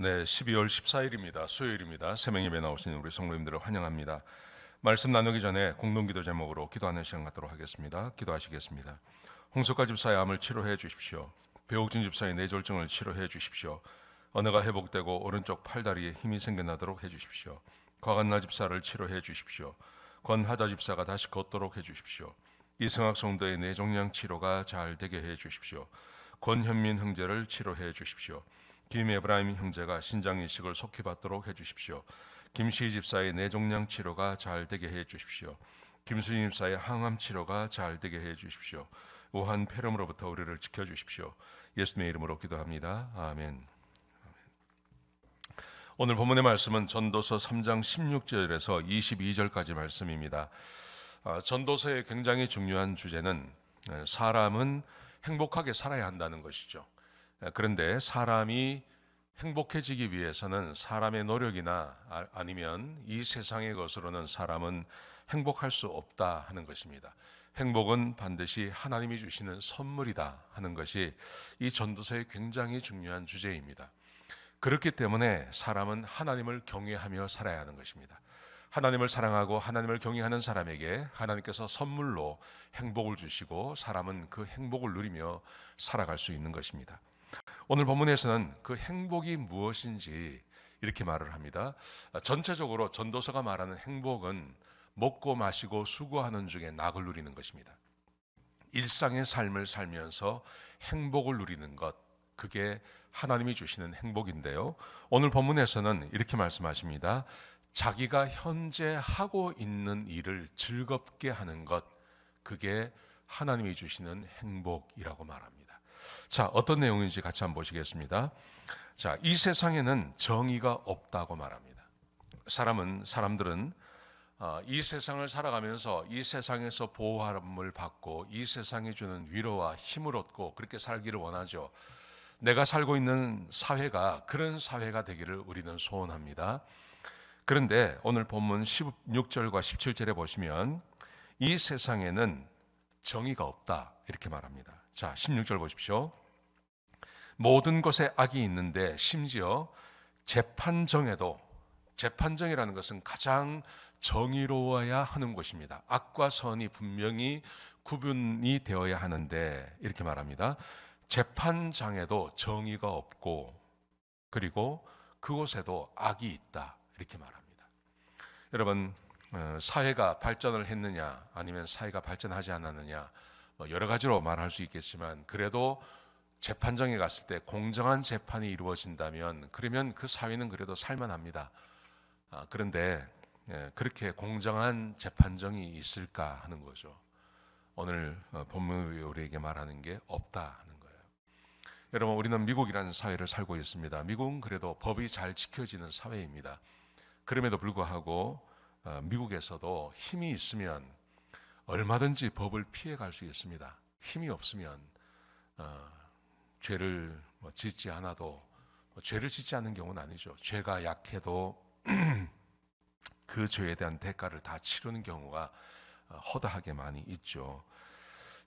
네, 12월 14일입니다. 수요일입니다. 새명예배 나오신 우리 성도님들을 환영합니다. 말씀 나누기 전에 공동기도 제목으로 기도하는 시간 갖도록 하겠습니다. 기도하시겠습니다. 홍석가 집사의 암을 치료해 주십시오. 배옥진 집사의 뇌졸중을 치료해 주십시오. 언어가 회복되고 오른쪽 팔다리에 힘이 생겨나도록 해 주십시오. 과간나 집사를 치료해 주십시오. 권하자 집사가 다시 걷도록 해 주십시오. 이승학 성도의 뇌종양 치료가 잘 되게 해 주십시오. 권현민 형제를 치료해 주십시오. 김에브라임 형제가 신장 이식을 속히 받도록 해주십시오. 김시희 집사의 뇌종양 치료가 잘 되게 해주십시오. 김수진 집사의 항암 치료가 잘 되게 해주십시오. 우한 폐렴으로부터 우리를 지켜주십시오. 예수님의 이름으로 기도합니다. 아멘. 오늘 본문의 말씀은 전도서 3장 16절에서 22절까지 말씀입니다. 전도서의 굉장히 중요한 주제는 사람은 행복하게 살아야 한다는 것이죠. 그런데 사람이 행복해지기 위해서는 사람의 노력이나 아니면 이 세상의 것으로는 사람은 행복할 수 없다 하는 것입니다. 행복은 반드시 하나님이 주시는 선물이다 하는 것이 이 전도서의 굉장히 중요한 주제입니다. 그렇기 때문에 사람은 하나님을 경외하며 살아야 하는 것입니다. 하나님을 사랑하고 하나님을 경외하는 사람에게 하나님께서 선물로 행복을 주시고 사람은 그 행복을 누리며 살아갈 수 있는 것입니다. 오늘 본문에서는 그 행복이 무엇인지 이렇게 말을 합니다. 전체적으로 전도서가 말하는 행복은 먹고 마시고 수고하는 중에 낙을 누리는 것입니다. 일상의 삶을 살면서 행복을 누리는 것, 그게 하나님이 주시는 행복인데요. 오늘 본문에서는 이렇게 말씀하십니다. 자기가 현재 하고 있는 일을 즐겁게 하는 것, 그게 하나님이 주시는 행복이라고 말합니다. 자, 어떤 내용인지 같이 한번 보시겠습니다. 자, 이 세상에는 정의가 없다고 말합니다. 사람들은 이 세상을 살아가면서 이 세상에서 보호함을 받고 이 세상이 주는 위로와 힘을 얻고 그렇게 살기를 원하죠. 내가 살고 있는 사회가 그런 사회가 되기를 우리는 소원합니다. 그런데 오늘 본문 16절과 17절에 보시면 이 세상에는 정의가 없다 이렇게 말합니다. 자, 16절 보십시오. 모든 것에 악이 있는데 심지어 재판정에도, 재판정이라는 것은 가장 정의로워야 하는 곳입니다. 악과 선이 분명히 구분이 되어야 하는데 이렇게 말합니다. 재판장에도 정의가 없고 그리고 그곳에도 악이 있다 이렇게 말합니다. 여러분, 사회가 발전을 했느냐 아니면 사회가 발전하지 않았느냐 여러 가지로 말할 수 있겠지만 그래도 재판정에 갔을 때 공정한 재판이 이루어진다면 그러면 그 사회는 그래도 살만합니다. 그런데 그렇게 공정한 재판정이 있을까 하는 거죠. 오늘 본문이 우리에게 말하는 게 없다 하는 거예요. 여러분, 우리는 미국이라는 사회를 살고 있습니다. 미국은 그래도 법이 잘 지켜지는 사회입니다. 그럼에도 불구하고 미국에서도 힘이 있으면 얼마든지 법을 피해갈 수 있습니다. 힘이 없으면 죄를 짓지 않아도 죄를 짓지 않는 경우는 아니죠. 죄가 약해도 그 죄에 대한 대가를 다 치르는 경우가 허다하게 많이 있죠.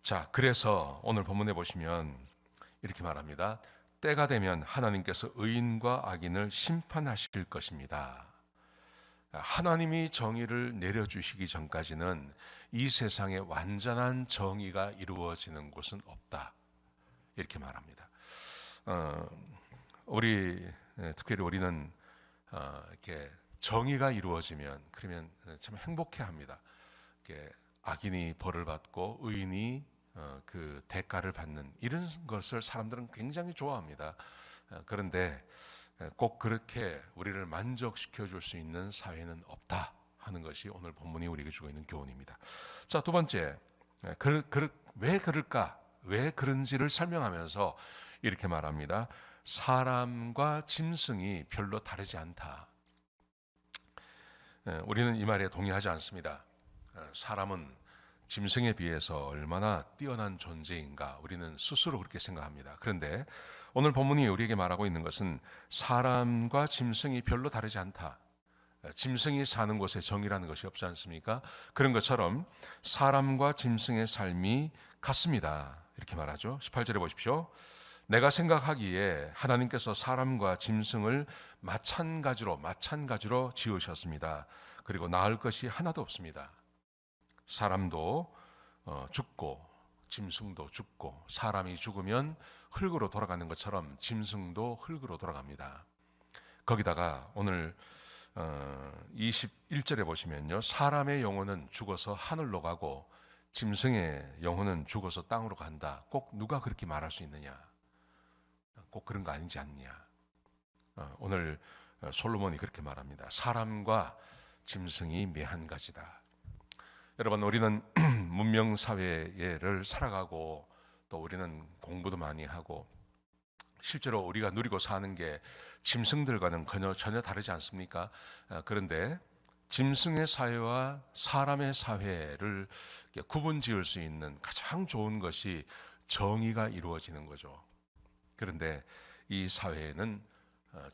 자, 그래서 오늘 본문에 보시면 이렇게 말합니다. 때가 되면 하나님께서 의인과 악인을 심판하실 것입니다. 하나님이 정의를 내려주시기 전까지는 이 세상에 완전한 정의가 이루어지는 곳은 없다 이렇게 말합니다. 특별히 우리는 이렇게 정의가 이루어지면 그러면 참 행복해합니다. 이렇게 악인이 벌을 받고 의인이 그 대가를 받는 이런 것을 사람들은 굉장히 좋아합니다. 그런데 꼭 그렇게 우리를 만족시켜 줄 수 있는 사회는 없다 하는 것이 오늘 본문이 우리에게 주고 있는 교훈입니다. 자, 두 번째, 왜 그럴까? 왜 그런지를 설명하면서 이렇게 말합니다. 사람과 짐승이 별로 다르지 않다. 우리는 이 말에 동의하지 않습니다. 사람은 짐승에 비해서 얼마나 뛰어난 존재인가 우리는 스스로 그렇게 생각합니다. 그런데 오늘 본문이 우리에게 말하고 있는 것은 사람과 짐승이 별로 다르지 않다. 짐승이 사는 곳에 정의라는 것이 없지 않습니까? 그런 것처럼 사람과 짐승의 삶이 같습니다. 이렇게 말하죠. 18절에 보십시오. 내가 생각하기에 하나님께서 사람과 짐승을 마찬가지로 지으셨습니다. 그리고 나을 것이 하나도 없습니다. 사람도 죽고 짐승도 죽고, 사람이 죽으면 흙으로 돌아가는 것처럼 짐승도 흙으로 돌아갑니다. 거기다가 오늘 21절에 보시면요, 사람의 영혼은 죽어서 하늘로 가고 짐승의 영혼은 죽어서 땅으로 간다. 꼭 누가 그렇게 말할 수 있느냐? 꼭 그런 거 아니지 않느냐? 오늘 솔로몬이 그렇게 말합니다. 사람과 짐승이 매한 가지다. 여러분, 우리는 문명 사회를 살아가고, 또 우리는 공부도 많이 하고, 실제로 우리가 누리고 사는 게 짐승들과는 전혀 다르지 않습니까? 그런데 짐승의 사회와 사람의 사회를 구분 지을 수 있는 가장 좋은 것이 정의가 이루어지는 거죠. 그런데 이 사회에는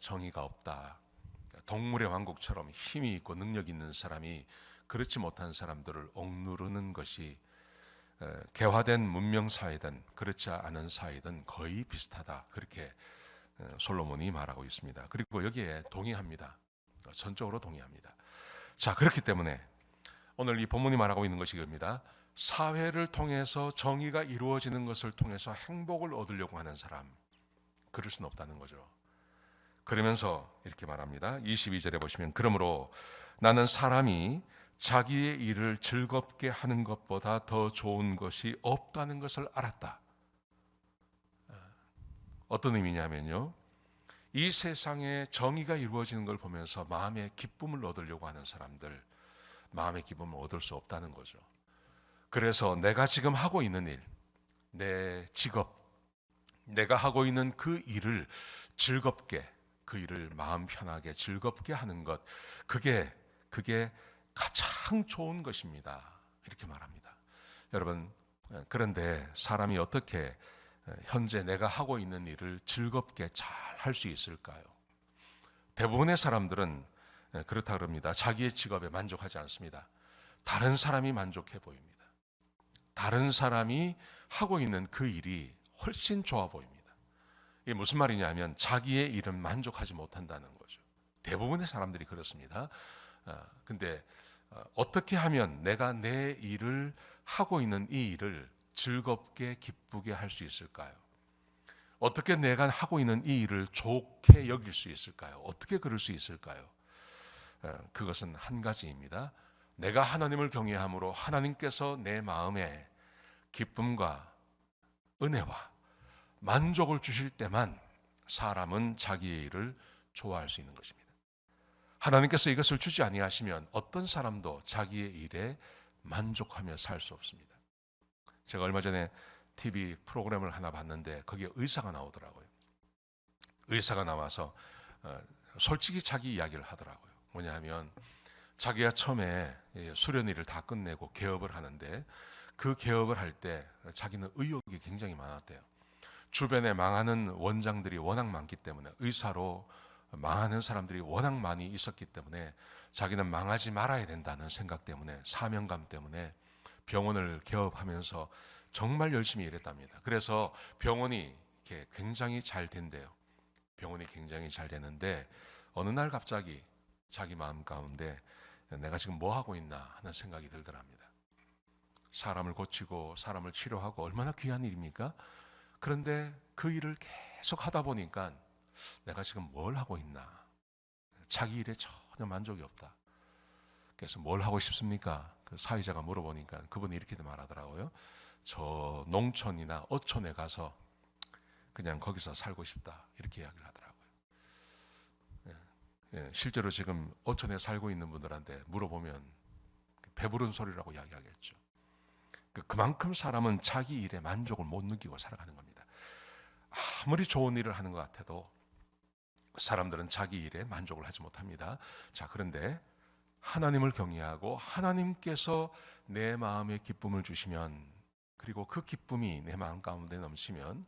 정의가 없다. 동물의 왕국처럼 힘이 있고 능력 있는 사람이 그렇지 못한 사람들을 억누르는 것이 개화된 문명 사회든 그렇지 않은 사회든 거의 비슷하다. 그렇게 솔로몬이 말하고 있습니다. 그리고 여기에 동의합니다. 전적으로 동의합니다. 자, 그렇기 때문에 오늘 이 본문이 말하고 있는 것이 이겁니다. 사회를 통해서 정의가 이루어지는 것을 통해서 행복을 얻으려고 하는 사람, 그럴 수는 없다는 거죠. 그러면서 이렇게 말합니다. 22절에 보시면, 그러므로 나는 사람이 자기의 일을 즐겁게 하는 것보다 더 좋은 것이 없다는 것을 알았다. 어떤 의미냐면요, 이 세상에 정의가 이루어지는 걸 보면서 마음의 기쁨을 얻으려고 하는 사람들, 마음의 기쁨을 얻을 수 없다는 거죠. 그래서 내가 지금 하고 있는 일, 내 직업, 내가 하고 있는 그 일을 즐겁게, 그 일을 마음 편하게 즐겁게 하는 것, 그게 가장 좋은 것입니다. 이렇게 말합니다. 여러분, 그런데 사람이 어떻게 현재 내가 하고 있는 일을 즐겁게 잘 할 수 있을까요? 대부분의 사람들은 그렇다 그럽니다. 자기의 직업에 만족하지 않습니다. 다른 사람이 만족해 보입니다. 다른 사람이 하고 있는 그 일이 훨씬 좋아 보입니다. 이게 무슨 말이냐면 자기의 일은 만족하지 못한다는 거죠. 대부분의 사람들이 그렇습니다. 근데 어떻게 하면 내가 내 일을 하고 있는 이 일을 즐겁게 기쁘게 할 수 있을까요? 어떻게 내가 하고 있는 이 일을 좋게 여길 수 있을까요? 어떻게 그럴 수 있을까요? 그것은 한 가지입니다. 내가 하나님을 경외함으로 하나님께서 내 마음에 기쁨과 은혜와 만족을 주실 때만 사람은 자기의 일을 좋아할 수 있는 것입니다. 하나님께서 이것을 주지 아니하시면 어떤 사람도 자기의 일에 만족하며 살 수 없습니다. 제가 얼마 전에 TV 프로그램을 하나 봤는데 거기에 의사가 나오더라고요. 의사가 나와서 솔직히 자기 이야기를 하더라고요. 뭐냐면 자기가 처음에 수련 일을 다 끝내고 개업을 하는데, 그 개업을 할 때 자기는 의욕이 굉장히 많았대요. 주변에 망하는 원장들이 워낙 많기 때문에, 의사로 망하는 사람들이 워낙 많이 있었기 때문에 자기는 망하지 말아야 된다는 생각 때문에, 사명감 때문에 병원을 개업하면서 정말 열심히 일했답니다. 그래서 병원이 이렇게 굉장히 잘 된대요. 병원이 굉장히 잘 되는데 어느 날 갑자기 자기 마음 가운데 내가 지금 뭐 하고 있나 하는 생각이 들더랍니다. 사람을 고치고 사람을 치료하고 얼마나 귀한 일입니까? 그런데 그 일을 계속 하다 보니까 내가 지금 뭘 하고 있나? 자기 일에 전혀 만족이 없다. 그래서 뭘 하고 싶습니까? 그 사회자가 물어보니까 그분이 이렇게 말하더라고요. 저 농촌이나 어촌에 가서 그냥 거기서 살고 싶다. 이렇게 이야기를 하더라고요. 실제로 지금 어촌에 살고 있는 분들한테 물어보면 배부른 소리라고 이야기하겠죠. 그만큼 사람은 자기 일에 만족을 못 느끼고 살아가는 겁니다. 아무리 좋은 일을 하는 것 같아도 사람들은 자기 일에 만족을 하지 못합니다. 자, 그런데 하나님을 경외하고 하나님께서 내 마음에 기쁨을 주시면, 그리고 그 기쁨이 내 마음 가운데 넘치면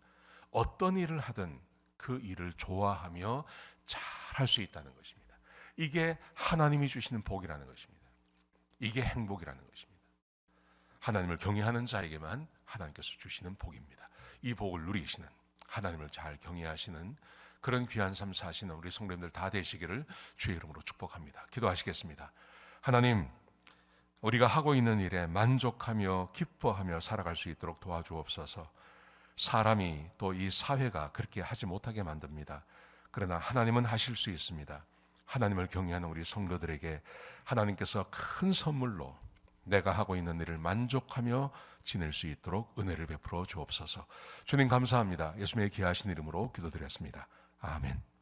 어떤 일을 하든 그 일을 좋아하며 잘 할 수 있다는 것입니다. 이게 하나님이 주시는 복이라는 것입니다. 이게 행복이라는 것입니다. 하나님을 경외하는 자에게만 하나님께서 주시는 복입니다. 이 복을 누리시는 하나님을 잘 경외하시는 그런 귀한 삶 사시는 우리 성도님들 다 되시기를 주의 이름으로 축복합니다. 기도하시겠습니다. 하나님, 우리가 하고 있는 일에 만족하며 기뻐하며 살아갈 수 있도록 도와주옵소서. 사람이 또 이 사회가 그렇게 하지 못하게 만듭니다. 그러나 하나님은 하실 수 있습니다. 하나님을 경외하는 우리 성도들에게 하나님께서 큰 선물로 내가 하고 있는 일을 만족하며 지낼 수 있도록 은혜를 베풀어 주옵소서. 주님 감사합니다. 예수님의 귀하신 이름으로 기도드렸습니다. 아멘.